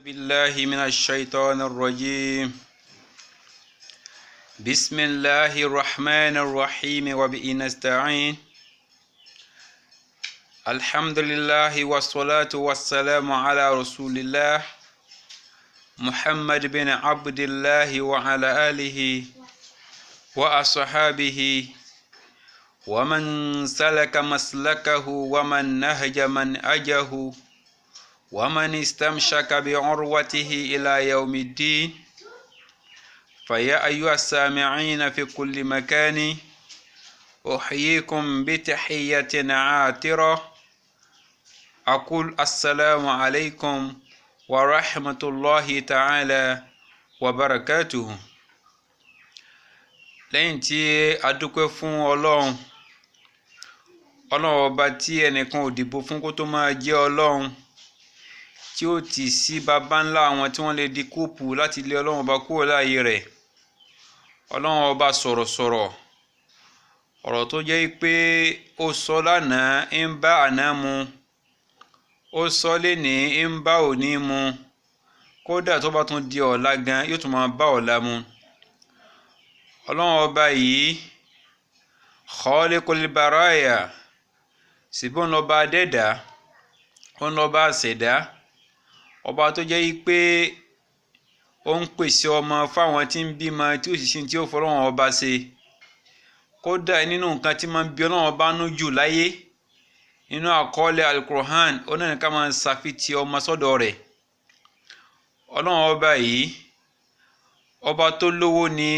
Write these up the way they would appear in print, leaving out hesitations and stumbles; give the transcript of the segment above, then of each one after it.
بالله من الشيطان الرجيم. بسم الله الرحمن الرحيم وبه نستعين. الحمد لله والصلاة والسلام على رسول الله محمد بن عبد الله وعلى آله وأصحابه ومن سلك مسلكه ومن نهج منهجه ومن استمسك بعروته إلى يوم الدين. فيا أيها السامعين في كل مكان أحييكم بتحية عاطرة أقول السلام عليكم ورحمة الله تعالى وبركاته. lẹ́yìn tí a dúpẹ́ fún Ọlọ́run ọba tí ẹnìkan ò dìbò fún kó tó máa jẹ́ Ọlọ́run, tí ó ti sí baba ńlá àwọn tí wọ́n lè di kóòpù láti lé Ọlọ́run ọba kúrò láàyè rẹ̀. Ọlọ́run ọba sọ̀rọ̀sọ̀rọ̀ ọ̀rọ̀ tó jẹ́ pé ó sọ lánàá ń bá àná mu, ó sọ lénìí ń bá òní mu, kódà tó bá tún di ọ̀la gan yóò tún máa bá ọ̀la mu. Ọlọ́run ọba yìí Khaliqul Baraya, síbọn lọ́ba adẹ́dá, ó ń lọ́ba àṣẹ̀dá, ọba tó jẹ́ pé ó ń pèsè ọmọ fáwọn tí ń bímọ tí ó sì sin tí ó fọlọ́run ọba ṣe. Kódà nínú nǹkan tí máa ń bí Ọlọ́run ọba nú jù láyé nínú àkọọ́lẹ̀ Al-Qur'an, ó náà ní ká máa ṣàfitì ọmọ sọ́dọ̀ rẹ̀. Ọlọ́run ọba yìí ọba tó lówó ni,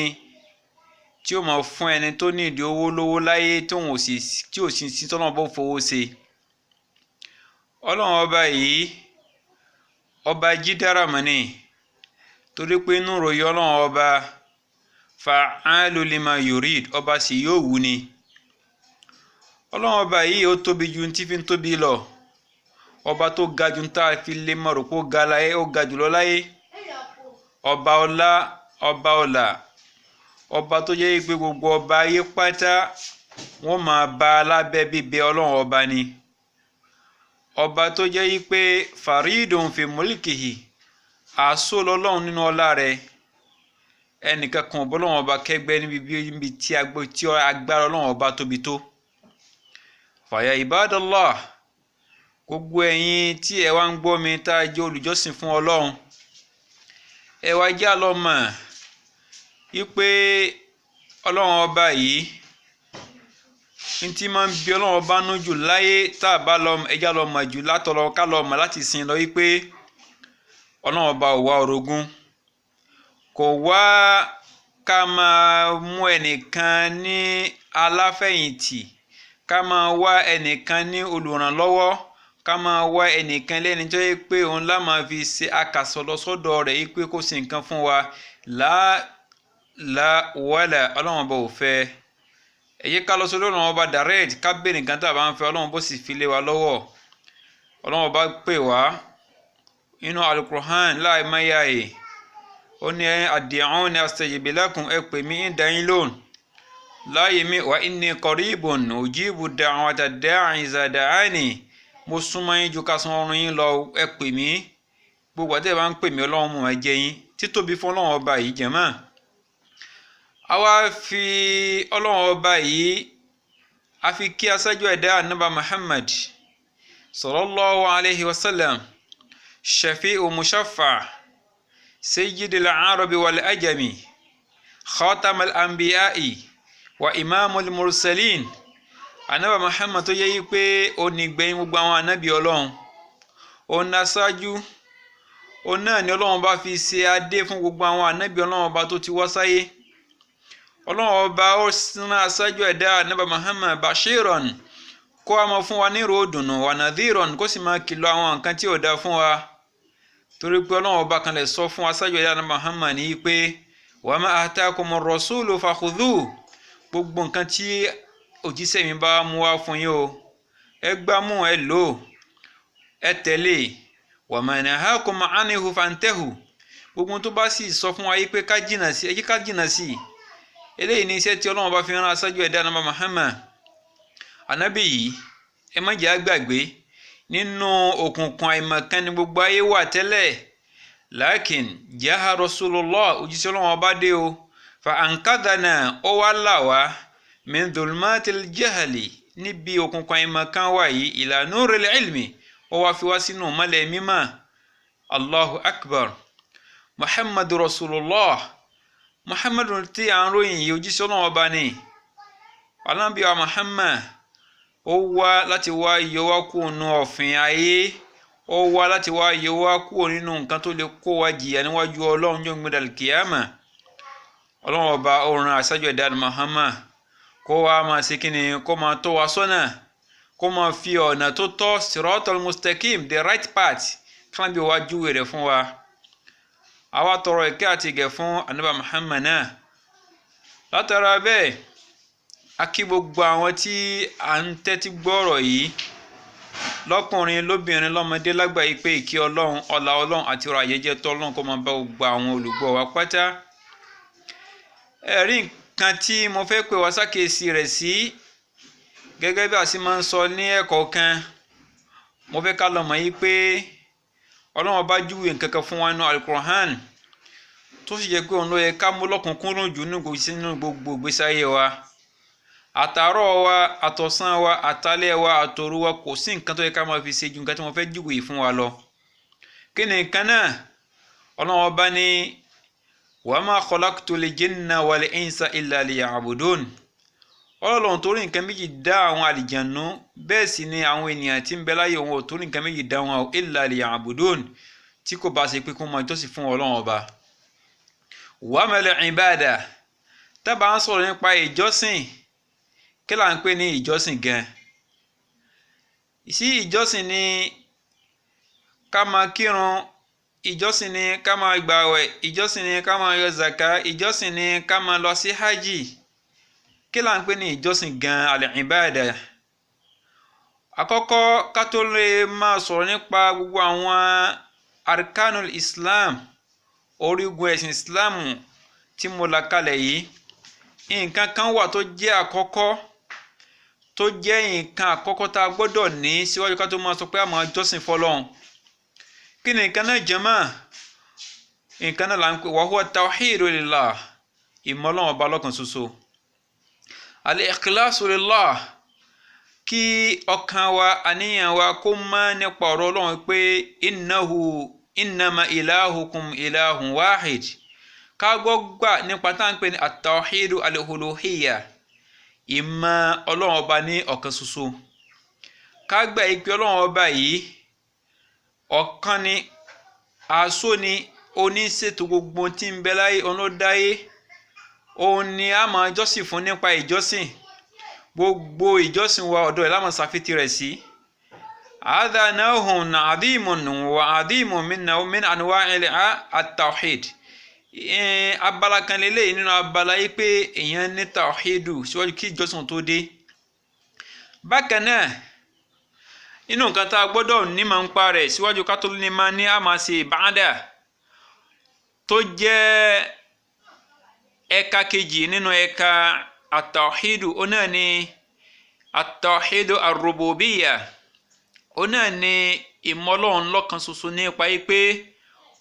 tí ó máa fún ẹni tó ní ìdí owó lówó láyé tí ò sì sí tọ́lọ́run bó fowó ṣe. Ọlọ́run ọba yìí ọba jídáramọ̀ ni, torí pé inú ròyìn Ọlọ́run ọba fa'alu lima yurid, ọba sì yóò wù ni. Ọlọ́run ọba yìí ó tóbi ju tí fi ń tóbi lọ, ọba tó ga ju tá a fi lè mọ̀ rò pé ó ga láyé, ó ga jùlọ láyé. Ọba ọlá, ọba ọlà, ọba tó jẹ́ pé gbogbo ọba ayé pátá wọ́n máa bá a lábẹ́ bíbẹ Ọlọ́run ọba ni. Ọba tó jẹ́ pé faridun fi mulkihi, àṣọ lọ́lọ́run nínú ọlá rẹ̀. Ẹnìkan kan ọba Ọlọ́run ọba kẹgbẹ́ níbi tí agbára Ọlọ́run ọba tóbi tó. Fàyà ibadallah, gbogbo ẹ̀yin tí ẹ wá ń gbọ́ mi tá a jẹ́ olùjọ́sìn fún Ọlọ́run, ẹ wá já lọ mọ̀ wípé Ọlọ́run ọba yìí ní tí máa ń bí Ọlọ́run ọba nú jù láyé, tá a bá lọ ẹjá lọ mọ̀ jù látọ̀lọ́ ká lọ mọ̀ láti sin lọ wípé Ọlọ́run ọba ò wá orogún, kò wá ká máa mú ẹnìkan ní aláfẹ̀yìntì, ká máa wá ẹnìkan ní olùrànlọ́wọ́, ká máa wá ẹnìkan lẹ́ni tó yẹ pé òun lá máa fi ṣe akàsọ̀ lọ sọ́dọ̀ rẹ̀ yìí pé kó ṣe nǹkan fún wa. Wàlà Ọlọ́run ọba ò fẹ́. Ẹ jẹ́ ká lọ sọ́dọ̀ Ọlọ́run ọba direct, ká béèrè nǹkan tá a bá ń fẹ́, Ọlọ́run bó sì fi lé wa lọ́wọ́. Ọlọ́run ọba pè wá nínú Al-Qur'an láìmáyà ẹ̀, ó ní ad'uni astajib lakum, ẹ pè mí ń dá yín lóhùn. Láyé mi wa inni qaribun ujibu da'wata da'i iza da'ani, mo súnmọ́ yín ju ká sún ọrùn yín lọ, ẹ pè mí. Gbogbo àti ẹ bá ń pè mí Ọlọ́run mọ̀ ẹ́ jẹ yín. Títóbi fún Ọlọ́run ọba yìí jẹ̀mọ́. A wá fi Ọlọ́run ọba yìí a fi kí aṣáájú ẹ̀dá Ànábì Muhammad sallallahu alayhi wa sallam, shafi'u mushaffa, sayyidil arabi wal ajami, khatamal anbiya'i wa imamul mursalin. Ànábì Muhammad tó yẹ yí pé ó ní gbẹ̀yìn gbogbo àwọn ànábì Ọlọ́run, ó ní aṣáájú, ó náà ni Ọlọ́run bá fi ṣe adé fún gbogbo àwọn ànábì Ọlọ́run ọba tó ti wá sáyé. Ọlọ́run ọba ó rán aṣáájú ẹ̀dá Ànábì Muhammad bashiran, kó a máa fún wa ní ìró ìdùnnú, wa nadhiran, kó sì máa kìlọ̀ àwọn nǹkan tí ò dáa fún wa. Torí pé Ọlọ́run ọba kan lè sọ fún aṣáájú ẹ̀dá Ànábì Muhammad ní pé wa ma atakumur rasulu fakhudhu, gbogbo nǹkan tí òjíṣẹ́ mi bá mú wá fún yín o, ẹ gbámú, ẹ lò, ẹ tẹ̀lé. Wa ma nahakum anhu fantahu, gbogbo tó bá sì sọ fún wa yí pé ká jìnà sí, ẹ jẹ́ ká jìnà sí. Eléyìí ni iṣẹ́ tí Ọlọ́run bá fi rán aṣáájú ẹ̀dá Ànábì Muhammad. Ànábì yìí ẹ má jẹ́ á gbàgbé, nínú òkùnkùn àìmọ̀kan ni gbogbo ayé wà tẹ́lẹ̀. lakin jaha rasulullah òjíṣẹ́ Ọlọ́run ọba dé o fa ankadana ó wá là wá min dhulmatil jahli níbi òkùnkùn àìmọ̀kan wà yìí ila nuril ilmi ó wá fi wá sínú mọ́lẹ̀ mímọ́. Allahu akbar. Muhammadu rasulullah. Muhammadu tí à ń ròyìn yìí òjíṣẹ́ Ọlọ́run ọba ni. Ànábì wa Muhammad ó wá láti wá yọ wá kúrò nínú ọ̀fìn ayé, ó wá láti wá yọ wá kúrò nínú nǹkan tó lè kó wa jìyà níwájú Ọlọ́run jọ́ gbé dàlkìyàmà. Ọlọ́run ọba ó rán aṣáájú ẹ̀dá Muhammad kó wá máa ṣe kíni, kó máa tọ́ wa sọ́nà, kó máa fi ọ̀nà tó tọ́ siratal mustaqim, the right path, kán bí wá júwe rẹ̀ fún wa. Àwa tọrọ ìkẹ́ àti ìgẹ̀ fún Ànábì Muhammad náà. Látara bẹ́ẹ̀ a kí gbogbo àwọn tí à ń tẹ́tí gbọ́rọ̀ yìí lọ́kùnrin lóbìnrin lọ́mọdé lágbà yìí pé ìkẹ́ Ọlọ́run, ọlá Ọlọ́run àti ọrọ̀ àyẹ́jẹ́ tọ́lọ́run kó máa bá gbogbo àwọn olùgbọ́ wa pátá. Ẹ̀rí nǹkan tí mo fẹ́ pè wá sákèsí rẹ̀ sí gẹ́gẹ́ bí a sì máa ń sọ ní ẹ̀kọ́ kan, mo fẹ́ ká lọ mọ̀ yìí pé Ọlọ́run bá júwe nǹkan kan fún wa nínú Al-Qur'an tó sì jẹ́ pé òun ló yẹ ká mú lọ́kùnkúndùn jù nínú gbogbo ìgbésí ayé wa. Àtàárọ̀ wa, àtọ̀sán wa, àtàlẹ́ wa, àtòru wa, kò sí nǹkan tó yẹ ká máa fi ṣe ju nǹkan tí mo fẹ́ júwe fún wa lọ. Kí ni nǹkan náà? Ọlọ́run bá ní wa ma khalaqtul jinna wal insa illa liya'budun. Ọlọ́run torí nǹkan méjì dá àwọn àlìjànú, bẹ́ẹ̀ sì ni àwọn ènìyàn tí ń bẹ láyé wọn ò torí nǹkan méjì dá wọn illa liya'budun, tí kò bá ṣe pé kó máa jọ́sìn fún Ọlọ́run ọba. Wa mal ibada. Tá bá ń sọ̀rọ̀ nípa ìjọsìn, kí là ń pè ní ìjọsìn gan? Sí ìjọsìn ni ká máa kírun, ìjọsìn ni ká máa gbààwẹ̀, ìjọsìn ni ká máa yọ zaka, ìjọsìn ni ká máa lọ sí hajj. Kí là ń pè ní ìjọsìn gan? Al-ibada. Àkọ́kọ́ ká tó lè máa sọ̀rọ̀ nípa gbogbo àwọn arkanul Islam, orígun ẹ̀sìn Islam tí mo là kalẹ̀ yìí, nǹkan kan wà tó jẹ́ àkọ́kọ́, tó jẹ́ nǹkan àkọ́kọ́ tá a gbọ́dọ̀ ní síwájú ká tó máa sọ pé a máa jọ́sìn fọ́lọ́run. Kí ni nǹkan náà jàmá? Nǹkan náà là ń pè wa huwa tawhidu lillah, ìmọ̀ Ọlọ́run ọba lọ́kan ṣoṣo. Al-ikhlasu lillah, kí ọkàn wa, àníyàn wa kó mọ́ nípa ọ̀rọ̀ Ọlọ́run pé innama ilahukum ilahun wahid. Ká gbà nípa tá à ń pè ní at-tawhidu al-uluhiyya, ìmọ̀ Ọlọ́run ọba ní ọ̀kan ṣoṣo. Ká gbà ìpè Ọlọ́run ọba yìí ọ̀kan ni, àṣọ ni, oníṣètò gbogbo tí ń bẹ láyé, òun ló dáyé, òun ni a máa jọ́sìn fún nípa ìjọsìn. Gbogbo ìjọsìn wa ọ̀dọ̀ ẹ̀ la máa ṣàfitì rẹ̀ sí. Hadha naw'un 'adhimun wa 'adhimun min anwa'il at-tawhid. Abala kan lélẹ́yìn nínú abala yìí pé èèyàn ní tawhidu síwájú kí ìjọsìn tó dé. Bákan náà, inú nǹkan tá a gbọ́dọ̀ ní máa ń pa rẹ̀ síwájú ká tó ní máa ní a máa ṣe ìbádà tó jẹ́ ẹ̀ka kejì nínú ẹ̀ka at-tawhidu, ó náà ní at-tawhidu ar-rububiyya. Ó náà ní ìmọ̀ Ọlọ́run lọ́kan ṣoṣo nípa yìí pé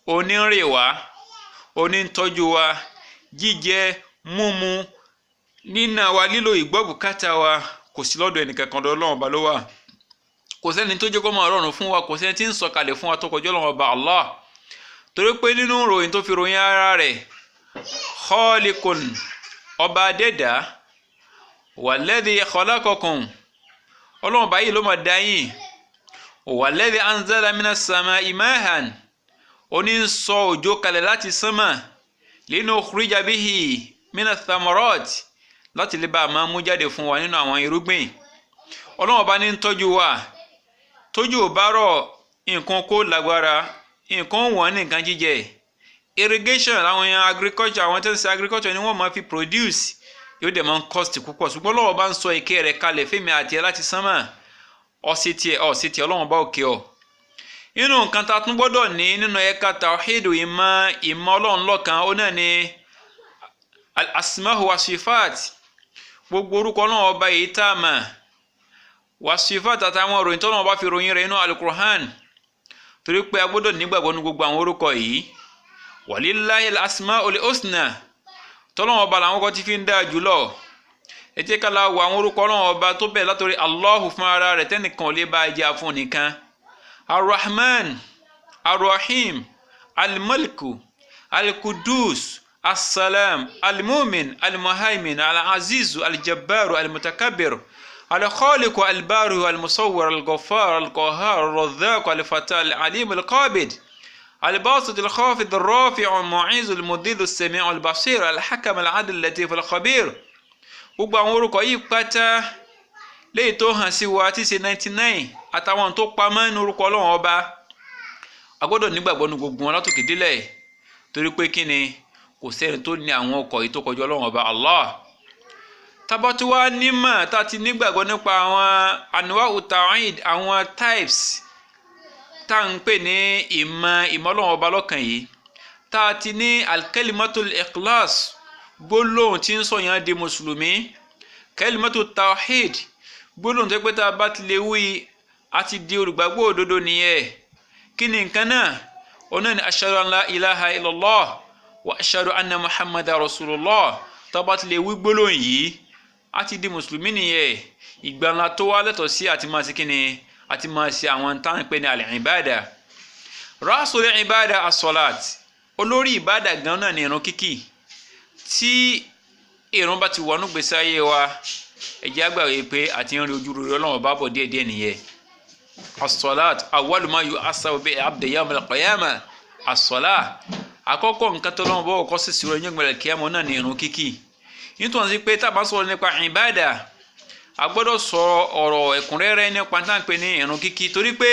òní ń rè wá, òní ń tọ́jú wa, jíjẹ, múmu, níná wa, lílo ìgbọ́bùkátà wa kò sí lọ́dọ̀ ẹnìkankan, ọ̀dọ̀ Ọlọ́run ọba ló wà. Kò sẹ́ni tó jẹ́ kó máa rọrùn fún wa, kò sẹ́ni tí ń sọ̀kalẹ̀ fún wa tó kọjá Ọlọ́run ọba Allah. Torí pé nínú ìròyìn tó fi ròyìn ara rẹ̀, khaliqun, ọba adẹ́dà, walladhi khalaqakum, Ọlọ́run ọba yìí ló máa dá yín, walladhi anzala minas sama'i ma'an, ó ní ń sọ òjò kalẹ̀ láti sánmà, linukhrija bihi minas thamarat, láti lè bá a máa mú jáde fún wa nínú àwọn irúgbìn. Ọlọ́run ọba ní ń tọ́jú wa, tójú ò bá rọ̀ nǹkan kó lágbára, nǹkan wọ̀n ní nǹkan jíjẹ. Irrigation, àwọn èèyàn agriculture, àwọn tó ń ṣe agriculture ni wọ́n máa fi produce, yóò dẹ̀ máa ń cost púpọ̀. Ṣùgbọ́n Ọlọ́run ọba ń sọ ìkẹ́ rẹ̀ kalẹ̀ fẹ́mi àti ẹ láti sánmà, ọ̀sìtì Ọlọ́run ọba òkè ọ̀. Inú nǹkan tá a tún gbọ́dọ̀ ní nínú ẹ̀ka tawhidu, ìmọ̀ Ọlọ́run lọ́kan, ó náà ní al-asma'u wa sifat. Gbogbo orúkọ Ọlọ́run ọba yìí tá a mọ̀, wa sifat àtàwọn ìròyìn tó Ọlọ́run ọba fi ròyìn rẹ̀ nínú Al-Qur'an. Torí pé a gbọ́dọ̀ nígbàgbọ́ ní gbogbo àwọn orúkọ yìí. walillahi al-asma'ul husna tọ́lọ́run ọba làwọn kan ti fi ń dáa jùlọ. ẹ jẹ́ ká la wo àwọn orúkọ Ọlọ́run ọba tó bẹ̀rẹ̀ látòrí Allahu fún ara rẹ̀ tẹ́nìkan ò lè bá jẹ́ fún nìkan. Ar-Rahman, Ar-Rahim, Al-Maliku, Al-Qudus, As-Salam, Al-Mu'min, Al-Muhaymin, Al-Azizu, Al-Jabbaru, Al-Mutakabbir, Al-Khaliqu, Al-Bari'u, Al-Musawwir, Al-Ghaffar, Al-Qahhar, Al-Razzaq, Al-Fattah, Al-Alim, Al-Qabid, الباسط الخافض الرافع المعز المذل السميع البصير الحكم العدل اللطيف الخبير. gbogbo àwọn orúkọ yìí pátá léyìí tó hàn sí wa tí ṣe 99 àtàwọn tó pamọ́ nínú orúkọ Ọlọ́run ọba a gbọ́dọ̀ nígbàgbọ́ ní gbogbo wọn látòkè délẹ̀ torí pé kí ni kò sẹ́ni tó ní àwọn ọkọ̀ yìí tó kọjú Ọlọ́run ọba Allah. tabatu wa nímọ̀ tá ti nígbàgbọ́ nípa àwọn anwa'u tawhid àwọn types tá ń pè ní ìmọ̀ Ọlọ́run ọba lọ́kàn yìí tá ti ní al-kalimatul ikhlas gbólóhùn tí ń sọ yàn di mùsùlùmí, kalimatu tawhid gbólóhùn tó pé tá a bá ti lè wí a ti di olùgbàgbọ́ òdodo nìyẹn. kí ni nǹkan náà? ọ̀nà ni ashhadu an la ilaha illallah wa ashhadu anna muhammadar rasulullah. tá a bá ti lè wí gbólóhùn yìí a ti di mùsùlùmí nìyẹn. ìgbàlá tó wá lẹ́tọ̀ọ́ sí àti máa ṣe kí ni àti máa ṣe àwọn tá à ń pè ní al-ibada. rasul ibada as-salat, olórí ìbádà gan náà ni ìrun kíkí. tí ìrun bá ti wọnú gbèsè ayé wa ẹ jẹ́ àgbà wí pé àti ń rí ojú rere Ọlọ́run bá bọ̀ díẹ̀díẹ̀ nìyẹn. as-salat awwalu ma yu'assabu bi abdi yawm al-qiyamah. as-salat àkọ́kọ́ nǹkan tó Ọlọ́run bọ́ ọkọ́ sí ìṣirò ẹ̀yìn gbẹ̀rẹ̀ kíámọ̀ náà ni ìrun kíkí. nítorí pé tá a bá sọ̀rọ̀ nípa ìbádà a gbọ́dọ̀ sọ ọ̀rọ̀ ẹ̀kúnrẹ́rẹ́ nípa tá à ń pè ní ìrun kíkí torí pé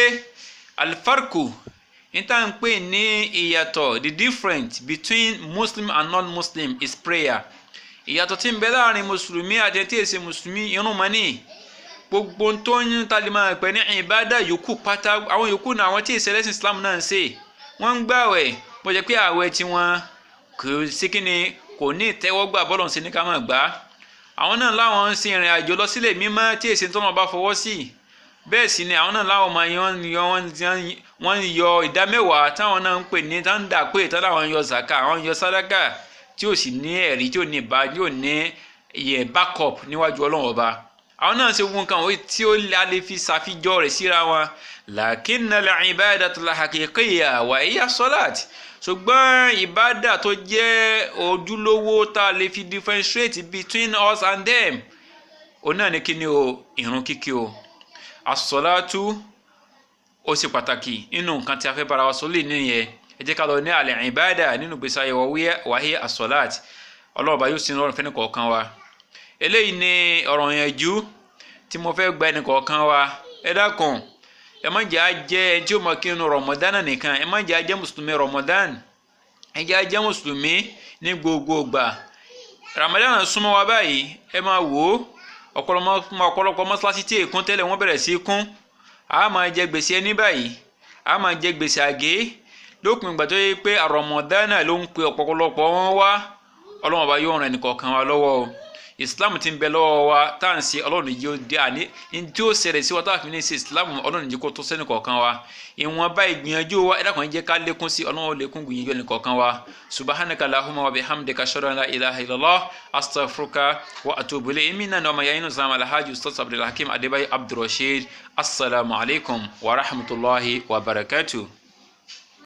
al-farqu tá à ń pè ní ìyàtọ̀, the difference between Muslim and non-Muslim is prayer. ìyàtọ̀ tí ń bẹ láàrin mùsùlùmí àti ẹni tí èsì mùsùlùmí irun mọ́ ní. gbogbo tó ń tali máa pè ní ìbádà yòókù pátá àwọn yòókù náà àwọn tí èsì ẹlẹ́sìn Islam náà ń ṣe wọ́n ń gbààwẹ̀ bó jẹ́ pé ààwẹ̀ tí wọ́n kò sí kí ni kò ní ìtẹ́wọ́gbà bọ́lọ̀ sí ní ká máa gbà. àwọn náà láwọn ń sin ìrìn àjò lọ sílẹ̀ mímọ́ tí èsì tó náà bá fọwọ́ sí. bẹ́ẹ̀ sì ni àwọn náà láwọn máa wọ́n yọ ìdámẹ́wàá táwọn náà ń pè ní tá ń dà pé tá láwọn yọ zaka àwọn yọ sadaka tí ò sì ní ẹ̀rí tí ò ní ìbá tí ò ní backup níwájú Ọlọ́run ọba. àwọn náà ṣe wọn kan tí ó lè fi ṣàfijọ́ rẹ̀ síra wọn. lakinna al-ibadatu al-haqiqiyya wa hiya salat. ṣùgbọ́n ìbádà tó jẹ́ ojúlówó tá a lè fi differentiate between us and them òun náà ní kí ni o ìrun kíkí o. as-salatu ó ṣe pàtàkì nínú nǹkan tí a fẹ́ bára wa sọ lè nìyẹn. ẹ jẹ́ ká lọ ní al-ibada nínú gbèsè ayé wa hiya as-salat. Ọlọ́run bá yóò sin lọ́rùn fẹ́ni kọ̀ọ̀kan wa. eléyìí ni ọ̀rọ̀ ìyànjú tí mo fẹ́ gba ẹni kọ̀ọ̀kan wa. ẹ dákun ẹ má jẹ́ ajẹ́ ẹni tí ó mọ̀ kí inú Ramadan nìkan, ẹ má jẹ́ ajẹ́ mùsùlùmí Ramadan, ẹ jẹ́ ajẹ́ mùsùlùmí ní gbogbo gbà. Ramadan súnmọ́ wa báyìí ẹ máa wò ó ọ̀pọ̀lọpọ̀ mọ́sálásí tí èkún tẹ́lẹ̀ wọ́n bẹ̀rẹ̀ sí kún. a máa jẹ gbèsè ẹni báyìí a máa jẹ gbèsè àgé lópin ìgbà tó yẹ pé Ramadan ló ń pe ọ̀pọ̀lọpọ̀ wọn wá. Ọlọ́run bá yóò ràn ẹnìkọ̀ọ̀kan wa lọ́wọ́ o. Islam ti ń bẹ lọ́wọ́ wa tá à ń ṣe Ọlọ́run yìí ó dé àní tí ó ṣẹlẹ̀ sí wa tá a fi ní ṣe Islam Ọlọ́run yìí kó tó sẹ́ni kọ̀ọ̀kan wa. ìwọ̀nba ìgbìyànjú wa ẹ dákun jẹ́ ká lékún sí Ọlọ́run lékún gbìyànjú ẹnìkọ̀ọ̀kan wa. subhanaka allahumma wa bihamdika ashhadu an la ilaha illallah astaghfiruka wa atubu ilayk. èmi náà ni ọmọ yẹn inú Islam alhaji Ustaz Abdulhakeem Adebayo Abdulrasheed. assalamu alaikum wa rahmatullahi wa barakatuh.